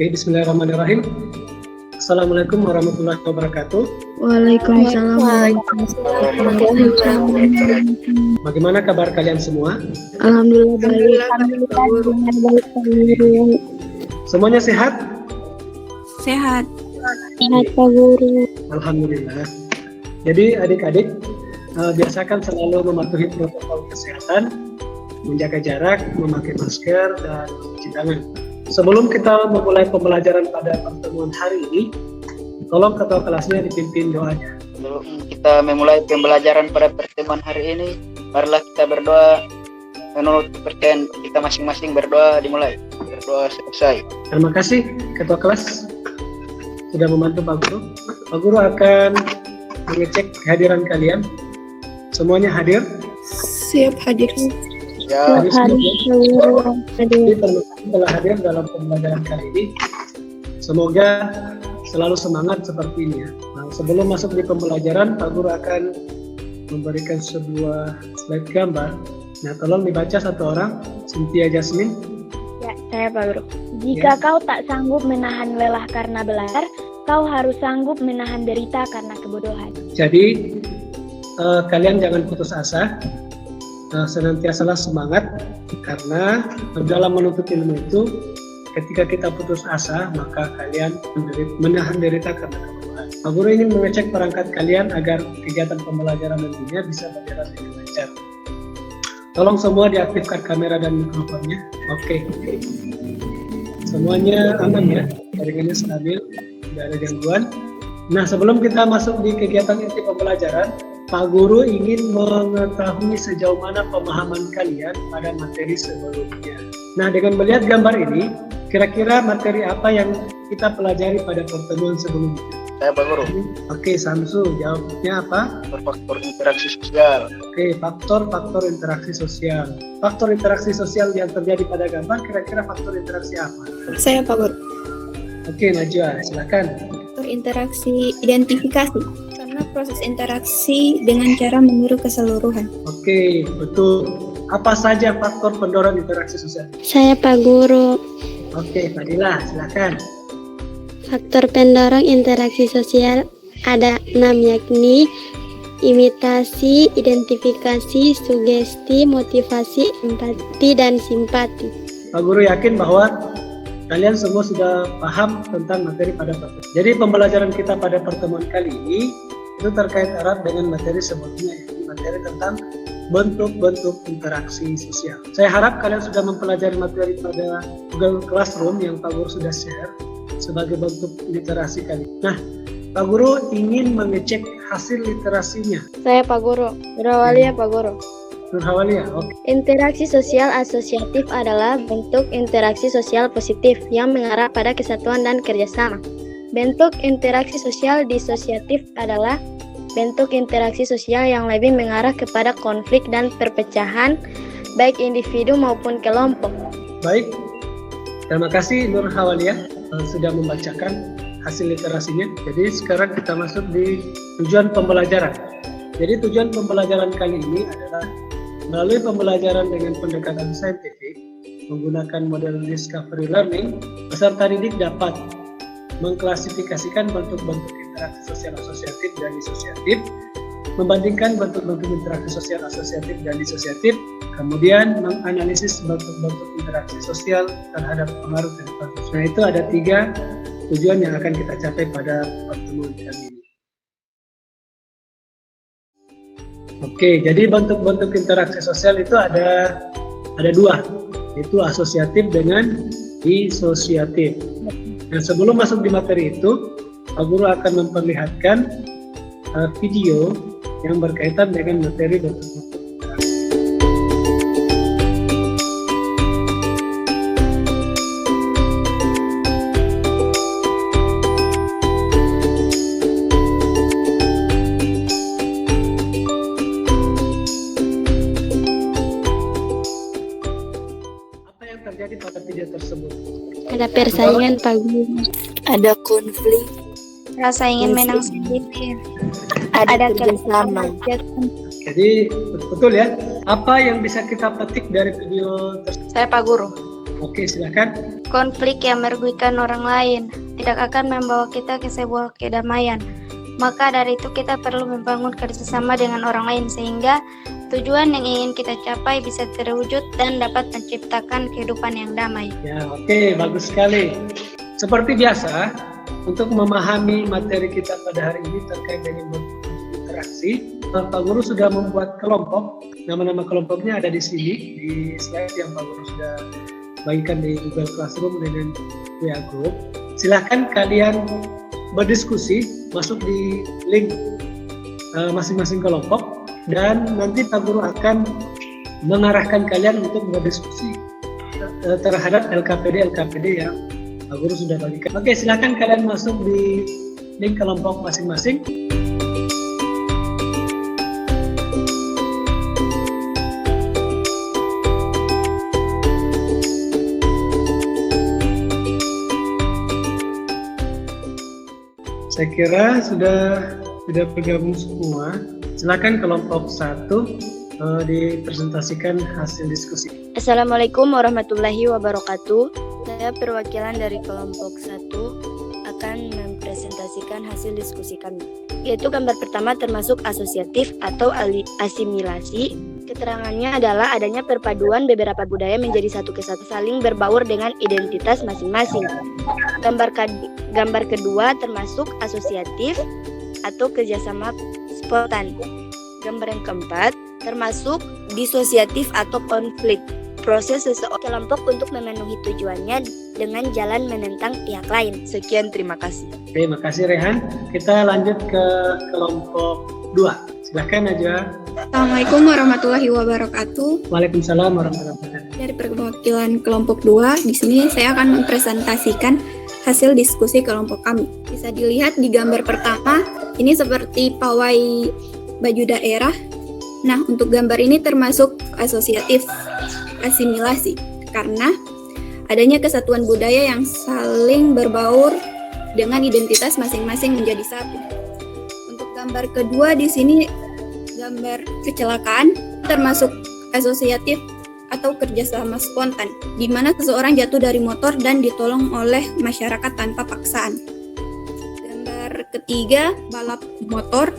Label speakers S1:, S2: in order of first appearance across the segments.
S1: Oke, bismillahirrahmanirrahim. Assalamualaikum warahmatullahi wabarakatuh.
S2: Waalaikumsalam.
S1: Bagaimana kabar kalian semua?
S2: Alhamdulillah baik.
S1: Semuanya sehat?
S2: Sehat Pak Guru.
S1: Alhamdulillah. Jadi adik-adik, biasakan selalu mematuhi protokol kesehatan, menjaga jarak, memakai masker, dan mencuci tangan. Sebelum kita memulai pembelajaran pada pertemuan hari ini, tolong ketua kelasnya dipimpin doanya.
S3: Sebelum kita memulai pembelajaran pada pertemuan hari ini, marilah kita berdoa menurut kepercayaan kita masing-masing. Berdoa dimulai, berdoa selesai.
S1: Terima kasih ketua kelas sudah membantu Pak Guru. Pak Guru akan mengecek kehadiran kalian. Semuanya hadir?
S2: Siap hadir.
S3: Ya,
S1: Jadi telah hadir dalam pembelajaran kali ini. Semoga selalu semangat seperti ini ya. Nah, sebelum masuk di pembelajaran, Pak Guru akan memberikan sebuah slide gambar. Nah, tolong dibaca satu orang. Cynthia Jasmine.
S4: Ya, saya Pak Guru. Jika kau tak sanggup menahan lelah karena belajar, kau harus sanggup menahan derita karena kebodohan.
S1: Jadi kalian jangan putus asa. Senantiasalah semangat, karena dalam menuntut ilmu itu ketika kita putus asa maka kalian menahan derita karena kebodohan. Pak Guru ingin mengecek perangkat kalian agar kegiatan pembelajaran nantinya bisa berjalan dengan lancar. Tolong semua diaktifkan kamera dan mikrofonnya. Oke. Semuanya aman ya, jaringannya stabil, tidak ada gangguan. Nah, sebelum kita masuk di kegiatan inti pembelajaran, Pak Guru ingin mengetahui sejauh mana pemahaman kalian pada materi sebelumnya. Nah, dengan melihat gambar ini, kira-kira materi apa yang kita pelajari pada pertemuan sebelumnya?
S3: saya Pak Guru.
S1: Oke, Samsu, jawabnya apa?
S3: Faktor interaksi sosial.
S1: Oke, faktor interaksi sosial. Faktor interaksi sosial yang terjadi pada gambar, kira-kira faktor interaksi apa?
S2: Saya Pak Guru.
S1: Oke, Najwa, silakan.
S2: Faktor interaksi identifikasi. Karena proses interaksi dengan cara meniru keseluruhan.
S1: Oke, betul. Apa saja faktor pendorong interaksi sosial?
S5: Saya Pak Guru.
S1: Oke, Fadila, silakan.
S5: Faktor pendorong interaksi sosial ada 6, yakni imitasi, identifikasi, sugesti, motivasi, empati, dan simpati.
S1: Pak Guru yakin bahwa kalian semua sudah paham tentang materi pada pertemuan. Jadi pembelajaran kita pada pertemuan kali ini itu terkait erat dengan materi sebelumnya, yaitu materi tentang bentuk-bentuk interaksi sosial. Saya harap kalian sudah mempelajari materi pada Google Classroom yang Pak Guru sudah share sebagai bentuk literasi kali. Nah, Pak Guru ingin mengecek hasil literasinya.
S4: Saya Pak Guru. Nurhawalia Pak Guru.
S1: Nurhawalia, oke.
S4: Interaksi sosial asosiatif adalah bentuk interaksi sosial positif yang mengarah pada kesatuan dan kerjasama. Bentuk interaksi sosial disosiatif adalah bentuk interaksi sosial yang lebih mengarah kepada konflik dan perpecahan, baik individu maupun kelompok.
S1: Baik, terima kasih Nurhawalia sudah membacakan hasil literasinya. Jadi sekarang kita masuk di tujuan pembelajaran. Jadi tujuan pembelajaran kali ini adalah melalui pembelajaran dengan pendekatan saintifik menggunakan model discovery learning, peserta didik dapat mengklasifikasikan bentuk-bentuk interaksi sosial asosiatif dan disosiatif, membandingkan bentuk-bentuk interaksi sosial asosiatif dan disosiatif, kemudian menganalisis bentuk-bentuk interaksi sosial terhadap pengaruh kehidupan sosial. Nah, itu ada 3 tujuan yang akan kita capai pada pertemuan kali ini. Oke, jadi bentuk-bentuk interaksi sosial itu ada 2, yaitu asosiatif dengan disosiatif. Nah, sebelum masuk di materi itu, Pak Guru akan memperlihatkan video yang berkaitan dengan materi bentuk-bentuk. terjadi pada video tersebut?
S5: Ada persaingan, Pak Guru.
S6: Ada konflik,
S2: Rasa ingin menang sendiri.
S6: ada kerjasama.
S1: Jadi betul ya. Apa yang bisa kita petik dari video tersebut?
S2: Saya Pak Guru.
S1: Oke, silakan.
S2: Konflik yang merugikan orang lain tidak akan membawa kita ke sebuah kedamaian. Maka dari itu kita perlu membangun kerjasama dengan orang lain sehingga tujuan yang ingin kita capai bisa terwujud dan dapat menciptakan kehidupan yang damai.
S1: Ya, oke, bagus sekali. Seperti biasa, untuk memahami materi kita pada hari ini terkait dengan interaksi, Pak Guru sudah membuat kelompok. Nama-nama kelompoknya ada di sini, di slide yang Pak Guru sudah bagikan di Google Classroom dengan WA Group. Silahkan kalian berdiskusi, masuk di link masing-masing kelompok, dan nanti Pak Guru akan mengarahkan kalian untuk berdiskusi terhadap LKPD yang Pak Guru sudah bagikan. Oke, silakan kalian masuk di link kelompok masing-masing. Saya kira sudah bergabung semua. Silakan kelompok 1 dipresentasikan hasil diskusi.
S4: Assalamualaikum warahmatullahi wabarakatuh. Saya perwakilan dari kelompok 1 akan mempresentasikan hasil diskusi kami. Yaitu gambar pertama termasuk asosiatif atau asimilasi. Keterangannya adalah adanya perpaduan beberapa budaya menjadi satu kesatuan saling berbaur dengan identitas masing-masing. Gambar kedua termasuk asosiatif atau kerjasama spontan. Gambar yang keempat termasuk disosiatif atau konflik. Proses seseorang kelompok untuk memenuhi tujuannya dengan jalan menentang pihak lain. Sekian, terima kasih.
S1: Oke, makasih Rehan. Kita lanjut ke kelompok 2. Silakan aja.
S2: Assalamualaikum warahmatullahi wabarakatuh.
S1: Waalaikumsalam warahmatullahi wabarakatuh.
S2: Dari perwakilan kelompok 2, di sini saya akan mempresentasikan hasil diskusi kelompok kami. Bisa dilihat di gambar pertama, ini seperti pawai baju daerah. Nah, untuk gambar ini termasuk asosiatif, asimilasi, karena adanya kesatuan budaya yang saling berbaur dengan identitas masing-masing menjadi satu. Untuk gambar kedua di sini gambar kecelakaan termasuk asosiatif atau kerjasama spontan, di mana seseorang jatuh dari motor dan ditolong oleh masyarakat tanpa paksaan. Gambar ketiga balap motor.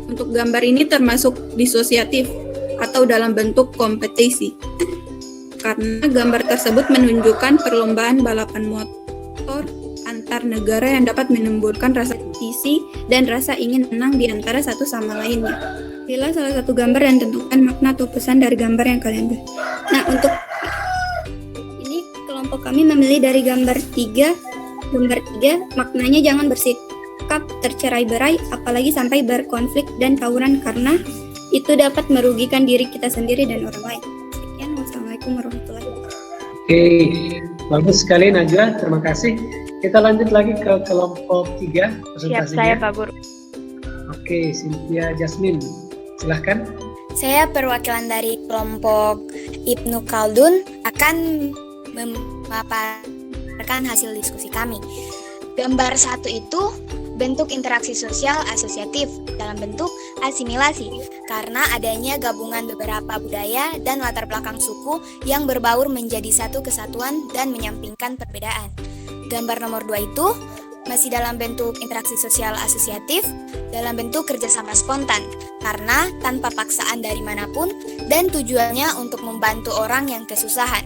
S2: Untuk gambar ini termasuk disosiatif atau dalam bentuk kompetisi, karena gambar tersebut menunjukkan perlombaan balapan motor antar negara yang dapat menimbulkan rasa kompetisi dan rasa ingin menang di antara satu sama lainnya. Pilih salah satu gambar dan tentukan makna atau pesan dari gambar yang kalian beri. Nah, untuk ini kelompok kami memilih dari gambar 3. Gambar 3 maknanya jangan bersikap tercerai-berai apalagi sampai berkonflik dan tawuran karena itu dapat merugikan diri kita sendiri dan orang lain. Sekian, wassalamualaikum warahmatullahi wabarakatuh.
S1: Oke, bagus sekali Najwa, terima kasih. Kita lanjut lagi ke kelompok 3 presentasinya.
S4: Siap, saya Pak Guru.
S1: Oke, Cynthia Jasmine, silahkan.
S7: Saya perwakilan dari kelompok Ibnu Khaldun akan memaparkan hasil diskusi kami. Gambar 1 itu bentuk interaksi sosial asosiatif dalam bentuk asimilasi karena adanya gabungan beberapa budaya dan latar belakang suku yang berbaur menjadi satu kesatuan dan menyampingkan perbedaan. Gambar nomor 2 itu masih dalam bentuk interaksi sosial asosiatif dalam bentuk kerjasama spontan karena tanpa paksaan dari manapun dan tujuannya untuk membantu orang yang kesusahan.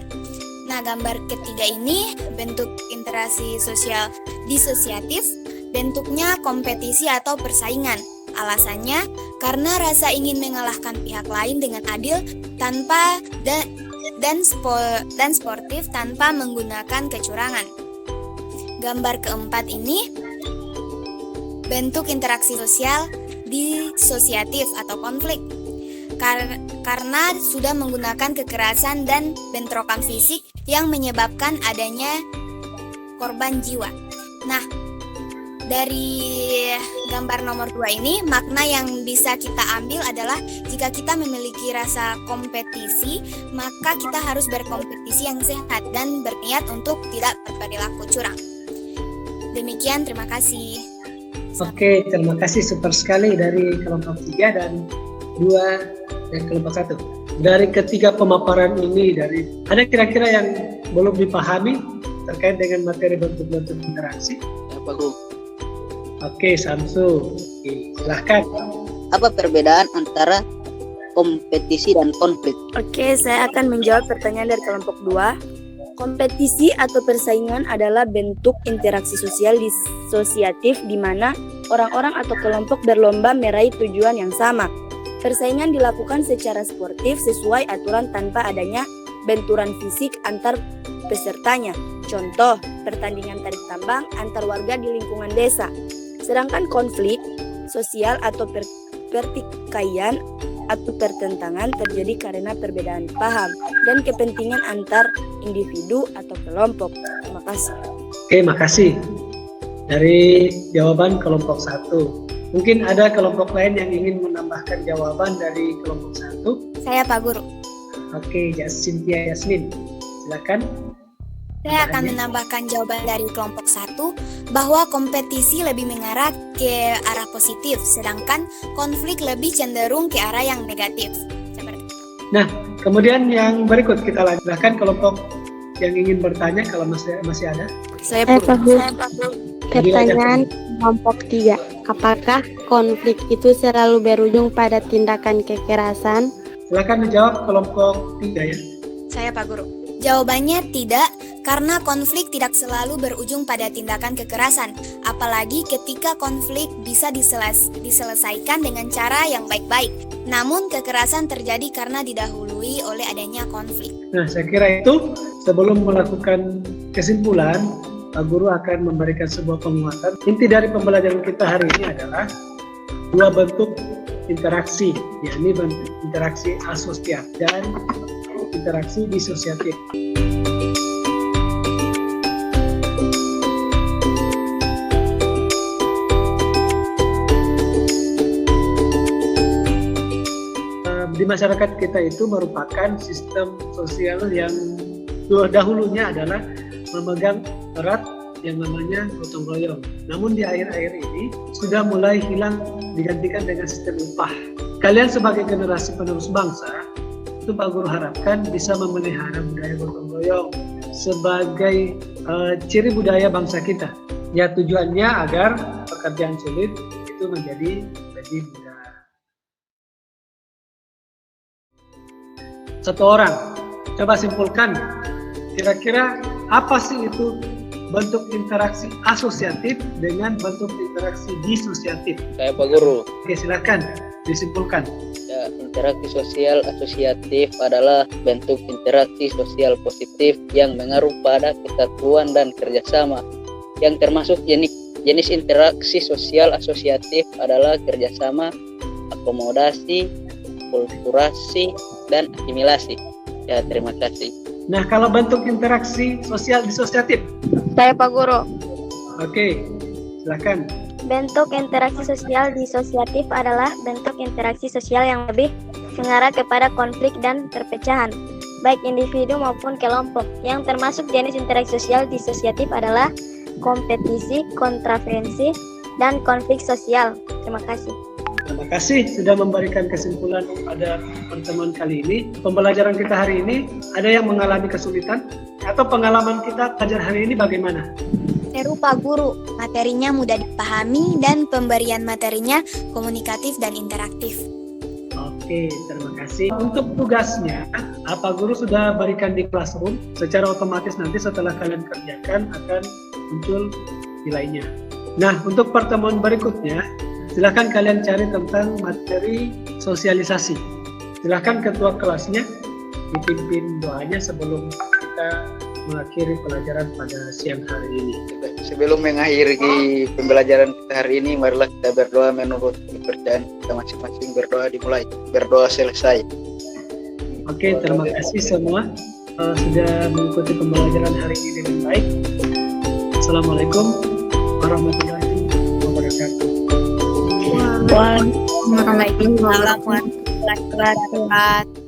S7: Nah, gambar ketiga ini bentuk interaksi sosial disosiatif, bentuknya kompetisi atau persaingan. Alasannya karena rasa ingin mengalahkan pihak lain dengan adil tanpa dan sportif tanpa menggunakan kecurangan. Gambar keempat ini bentuk interaksi sosial disosiatif atau konflik karena sudah menggunakan kekerasan dan bentrokan fisik yang menyebabkan adanya korban jiwa. Nah, Dari gambar nomor 2 ini, makna yang bisa kita ambil adalah jika kita memiliki rasa kompetisi, maka kita harus berkompetisi yang sehat dan berniat untuk tidak berperilaku curang. Demikian, terima kasih.
S1: Oke, terima kasih super sekali dari kelompok 3 dan 2 dari kelompok 1. Dari ketiga pemaparan ini, ada kira-kira yang belum dipahami terkait dengan materi bentuk-bentuk interaksi?
S3: Apa Guru?
S1: Oke, Samsu. Oke, silahkan.
S3: Apa perbedaan antara kompetisi dan konflik?
S6: Oke, saya akan menjawab pertanyaan dari kelompok 2. Kompetisi atau persaingan adalah bentuk interaksi sosial disosiatif di mana orang-orang atau kelompok berlomba meraih tujuan yang sama. Persaingan dilakukan secara sportif sesuai aturan tanpa adanya benturan fisik antar pesertanya. Contoh, pertandingan tarik tambang antar warga di lingkungan desa. Sedangkan konflik sosial atau pertikaian atau pertentangan terjadi karena perbedaan paham dan kepentingan antar individu atau kelompok. Terima kasih.
S1: Oke, makasih. Dari jawaban kelompok 1. Mungkin ada kelompok lain yang ingin menambahkan jawaban dari kelompok 1.
S7: Saya Pak Guru.
S1: Oke, Cynthia Yasmin. Silakan.
S7: Saya akan menambahkan jawaban dari kelompok 1 bahwa kompetisi lebih mengarah ke arah positif, sedangkan konflik lebih cenderung ke arah yang negatif. Seperti itu.
S1: Nah, kemudian yang berikut kita lanjutkan kelompok yang ingin bertanya kalau masih ada.
S5: Saya Pak Guru. Pertanyaan kelompok 3. Apakah konflik itu selalu berujung pada tindakan kekerasan?
S1: Silakan dijawab kelompok 3 ya.
S7: Saya Pak Guru. Jawabannya tidak, karena konflik tidak selalu berujung pada tindakan kekerasan, apalagi ketika konflik bisa diselesaikan dengan cara yang baik-baik. Namun kekerasan terjadi karena didahului oleh adanya konflik.
S1: Nah, saya kira itu sebelum melakukan kesimpulan, Pak Guru akan memberikan sebuah penguatan. Inti dari pembelajaran kita hari ini adalah 2 bentuk interaksi, yakni bentuk interaksi asosiatif dan interaksi disosiatif. Di masyarakat kita itu merupakan sistem sosial yang dahulunya adalah memegang erat yang namanya gotong royong. Namun di akhir-akhir ini sudah mulai hilang, digantikan dengan sistem upah. Kalian sebagai generasi penerus bangsa, itu Pak Guru harapkan bisa memelihara budaya gotong royong sebagai ciri budaya bangsa kita. Ya, tujuannya agar pekerjaan sulit itu menjadi mudah. Satu orang, coba simpulkan, kira-kira apa sih itu bentuk interaksi asosiatif dengan bentuk interaksi disosiatif?
S3: Saya Pak Guru.
S1: Oke, silakan disimpulkan.
S3: Ya, interaksi sosial asosiatif adalah bentuk interaksi sosial positif yang mengaruh pada kesatuan dan kerjasama. Yang termasuk jenis interaksi sosial asosiatif adalah kerjasama, akomodasi, kulturasi, dan asimilasi. Ya, terima kasih.
S1: Nah, kalau bentuk interaksi sosial disosiatif?
S4: Saya Pak Guru.
S1: Oke, silakan.
S4: Bentuk interaksi sosial disosiatif adalah bentuk interaksi sosial yang lebih mengarah kepada konflik dan perpecahan, baik individu maupun kelompok. Yang termasuk jenis interaksi sosial disosiatif adalah kompetisi, kontravensi, dan konflik sosial. Terima kasih.
S1: Terima kasih sudah memberikan kesimpulan pada pertemuan kali ini. Pembelajaran kita hari ini, ada yang mengalami kesulitan? Atau pengalaman kita belajar hari ini bagaimana?
S7: Seru Pak Guru, materinya mudah dipahami dan pemberian materinya komunikatif dan interaktif.
S1: Oke, terima kasih. Untuk tugasnya, Pak Guru sudah berikan di classroom. Secara otomatis nanti setelah kalian kerjakan akan muncul nilainya. Nah, untuk pertemuan berikutnya, silakan kalian cari tentang materi sosialisasi. Silakan ketua kelasnya dipimpin doanya sebelum kita mengakhiri pelajaran pada siang hari ini.
S3: Sebelum mengakhiri pembelajaran kita hari ini, marilah kita berdoa menurut kepercayaan kita masing-masing. Berdoa dimulai, berdoa selesai.
S1: Oke, terima kasih semua sudah mengikuti pembelajaran hari ini dengan baik. Assalamualaikum warahmatullahi wabarakatuh.
S2: Waalaikumsalam warahmatullahi wabarakatuh.